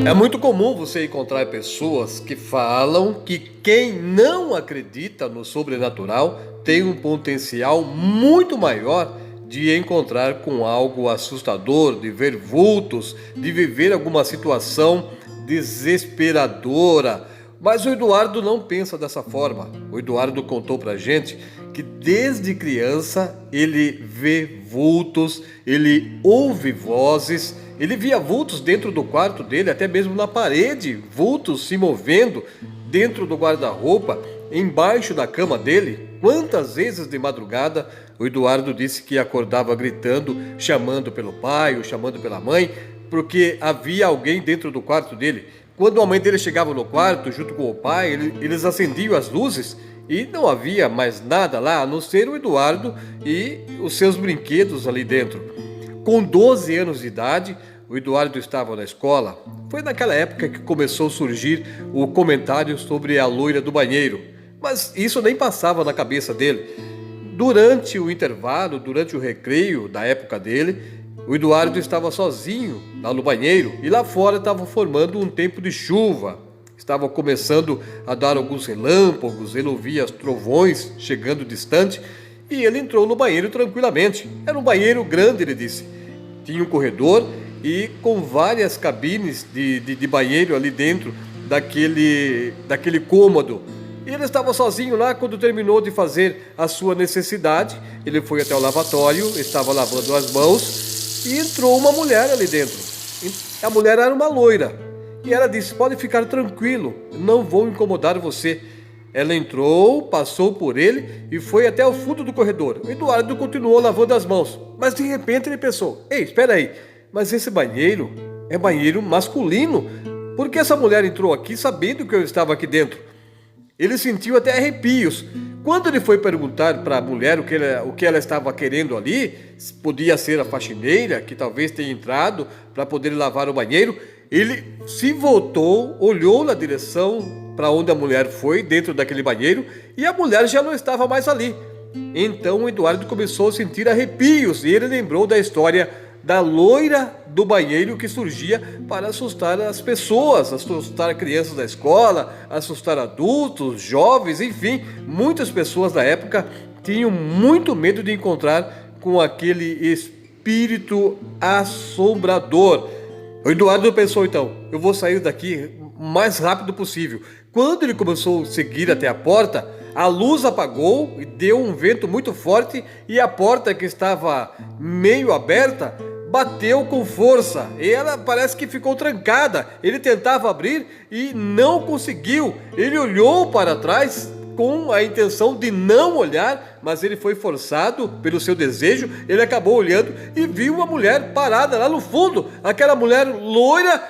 É muito comum você encontrar pessoas que falam que quem não acredita no sobrenatural tem um potencial muito maior de encontrar com algo assustador, de ver vultos, de viver alguma situação desesperadora. Mas o Eduardo não pensa dessa forma. O Eduardo contou pra gente que desde criança ele vê vultos, ele ouve vozes, ele via vultos dentro do quarto dele, até mesmo na parede, vultos se movendo dentro do guarda-roupa, embaixo da cama dele. Quantas vezes de madrugada o Eduardo disse que acordava gritando, chamando pelo pai ou chamando pela mãe, porque havia alguém dentro do quarto dele. Quando a mãe dele chegava no quarto, junto com o pai, eles acendiam as luzes e não havia mais nada lá, a não ser o Eduardo e os seus brinquedos ali dentro. Com 12 anos de idade, o Eduardo estava na escola. Foi naquela época que começou a surgir o comentário sobre a loira do banheiro. Mas isso nem passava na cabeça dele. Durante o intervalo, durante o recreio da época dele, o Eduardo estava sozinho lá no banheiro e lá fora estava formando um tempo de chuva. Estava começando a dar alguns relâmpagos, ele ouvia os trovões chegando distante e ele entrou no banheiro tranquilamente. Era um banheiro grande, ele disse. Tinha um corredor e com várias cabines de banheiro ali dentro daquele cômodo. E ele estava sozinho lá. Quando terminou de fazer a sua necessidade, ele foi até o lavatório, estava lavando as mãos e entrou uma mulher ali dentro. A mulher era uma loira. E ela disse: pode ficar tranquilo, não vou incomodar você. Ela entrou, passou por ele e foi até o fundo do corredor. O Eduardo continuou lavando as mãos. Mas de repente ele pensou: ei, espera aí, mas esse banheiro é banheiro masculino. Por que essa mulher entrou aqui sabendo que eu estava aqui dentro? Ele sentiu até arrepios. Quando ele foi perguntar para a mulher o que ela estava querendo ali, podia ser a faxineira que talvez tenha entrado para poder lavar o banheiro, ele se voltou, olhou na direção para onde a mulher foi, dentro daquele banheiro, e a mulher já não estava mais ali. Então o Eduardo começou a sentir arrepios e ele lembrou da história da loira do banheiro que surgia para assustar as pessoas, assustar crianças da escola, assustar adultos, jovens, enfim, muitas pessoas da época tinham muito medo de encontrar com aquele espírito assombrador. O Eduardo pensou então: eu vou sair daqui o mais rápido possível. Quando ele começou a seguir até a porta, a luz apagou e deu um vento muito forte e a porta, que estava meio aberta, bateu com força e ela parece que ficou trancada. Ele tentava abrir e não conseguiu. Ele olhou para trás com a intenção de não olhar, mas ele foi forçado pelo seu desejo. Ele acabou olhando e viu uma mulher parada lá no fundo. Aquela mulher loira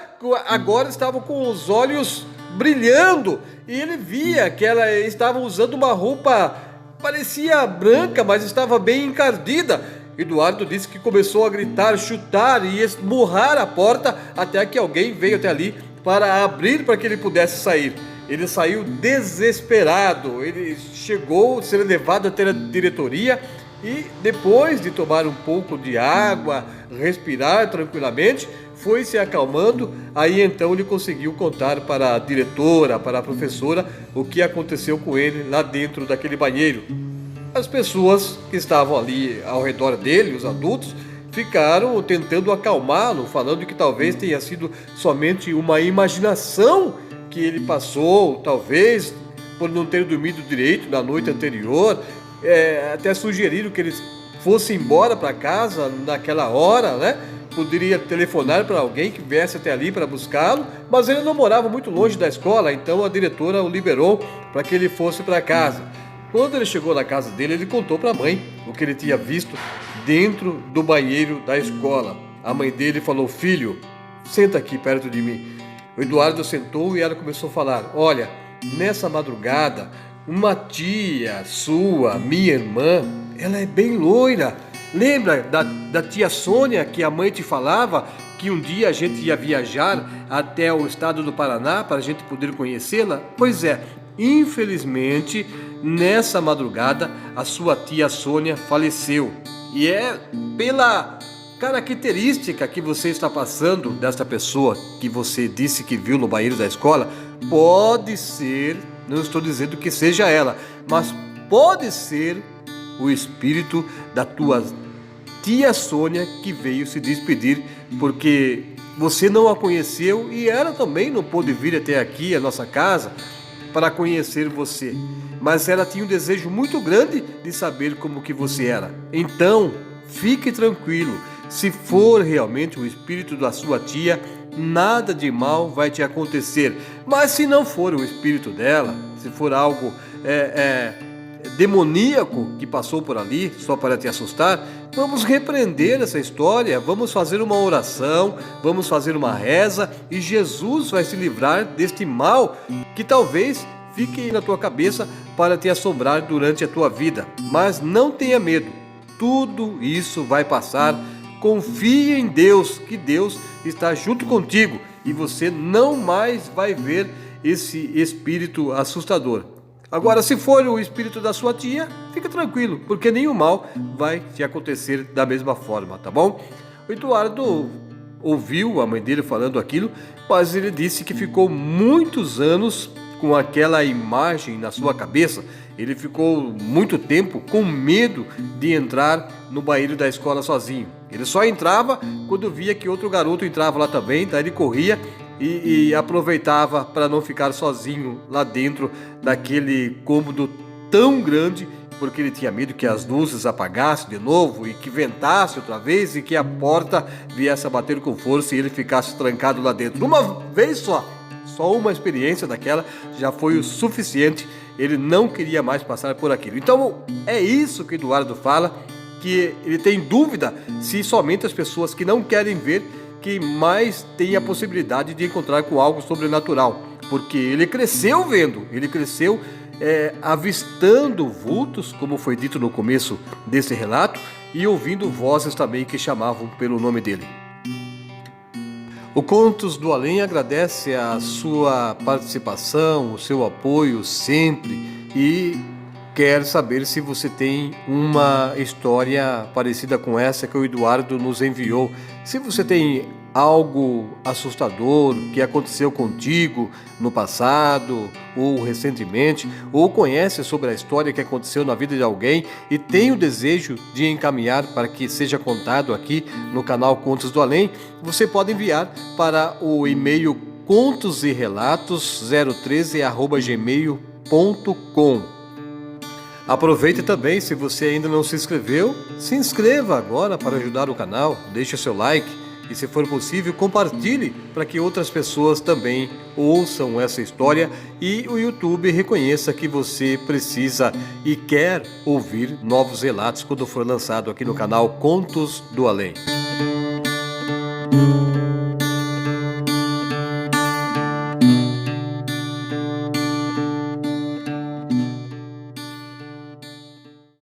agora estava com os olhos brilhando e ele via que ela estava usando uma roupa, parecia branca, mas estava bem encardida. Eduardo disse que começou a gritar, chutar e esmurrar a porta até que alguém veio até ali para abrir para que ele pudesse sair. Ele saiu desesperado, ele chegou a ser levado até a diretoria e depois de tomar um pouco de água, respirar tranquilamente, foi se acalmando. Aí então ele conseguiu contar para a diretora, para a professora, o que aconteceu com ele lá dentro daquele banheiro. As pessoas que estavam ali ao redor dele, os adultos, ficaram tentando acalmá-lo, falando que talvez tenha sido somente uma imaginação que ele passou, talvez por não ter dormido direito na noite anterior. Até sugeriram que ele fosse embora para casa naquela hora, né? Poderia telefonar para alguém que viesse até ali para buscá-lo, mas ele não morava muito longe da escola, então a diretora o liberou para que ele fosse para casa. Quando ele chegou na casa dele, ele contou para a mãe o que ele tinha visto dentro do banheiro da escola. A mãe dele falou: filho, senta aqui perto de mim. O Eduardo sentou e ela começou a falar: olha, nessa madrugada, uma tia sua, minha irmã, ela é bem loira. Lembra da tia Sônia que a mãe te falava que um dia a gente ia viajar até o estado do Paraná para a gente poder conhecê-la? Pois é, infelizmente, nessa madrugada, a sua tia Sônia faleceu. E é pela característica que você está passando dessa pessoa que você disse que viu no banheiro da escola, pode ser, não estou dizendo que seja ela, mas pode ser o espírito da tua tia Sônia que veio se despedir, porque você não a conheceu e ela também não pôde vir até aqui, a nossa casa, para conhecer você. Mas ela tinha um desejo muito grande de saber como que você era. Então, fique tranquilo, se for realmente o espírito da sua tia, nada de mal vai te acontecer. Mas se não for o espírito dela, se for algo demoníaco que passou por ali só para te assustar, vamos repreender essa história, vamos fazer uma oração, vamos fazer uma reza e Jesus vai se livrar deste mal que talvez fique na tua cabeça para te assombrar durante a tua vida. Mas não tenha medo, tudo isso vai passar. Confie em Deus, que Deus está junto contigo e você não mais vai ver esse espírito assustador. Agora, se for o espírito da sua tia, fica tranquilo, porque nenhum mal vai te acontecer da mesma forma, tá bom? O Eduardo ouviu a mãe dele falando aquilo, mas ele disse que ficou muitos anos com aquela imagem na sua cabeça. Ele ficou muito tempo com medo de entrar no banheiro da escola sozinho. Ele só entrava quando via que outro garoto entrava lá também, daí ele corria e aproveitava para não ficar sozinho lá dentro daquele cômodo tão grande, porque ele tinha medo que as luzes apagassem de novo e que ventasse outra vez e que a porta viesse a bater com força e ele ficasse trancado lá dentro. Uma vez só uma experiência daquela já foi o suficiente, ele não queria mais passar por aquilo. Então é isso que Eduardo fala, que ele tem dúvida se somente as pessoas que não querem ver que mais tem a possibilidade de encontrar com algo sobrenatural, porque ele cresceu vendo, ele cresceu avistando vultos, como foi dito no começo desse relato, e ouvindo vozes também que chamavam pelo nome dele. O Contos do Além agradece a sua participação, o seu apoio sempre e quer saber se você tem uma história parecida com essa que o Eduardo nos enviou. Se você tem algo assustador que aconteceu contigo no passado ou recentemente, ou conhece sobre a história que aconteceu na vida de alguém e tem o desejo de encaminhar para que seja contado aqui no canal Contos do Além, você pode enviar para o e-mail contosrelatos013@gmail.com. Aproveite também, se você ainda não se inscreveu, se inscreva agora para ajudar o canal, deixe o seu like e, se for possível, compartilhe para que outras pessoas também ouçam essa história e o YouTube reconheça que você precisa e quer ouvir novos relatos quando for lançado aqui no canal Contos do Além.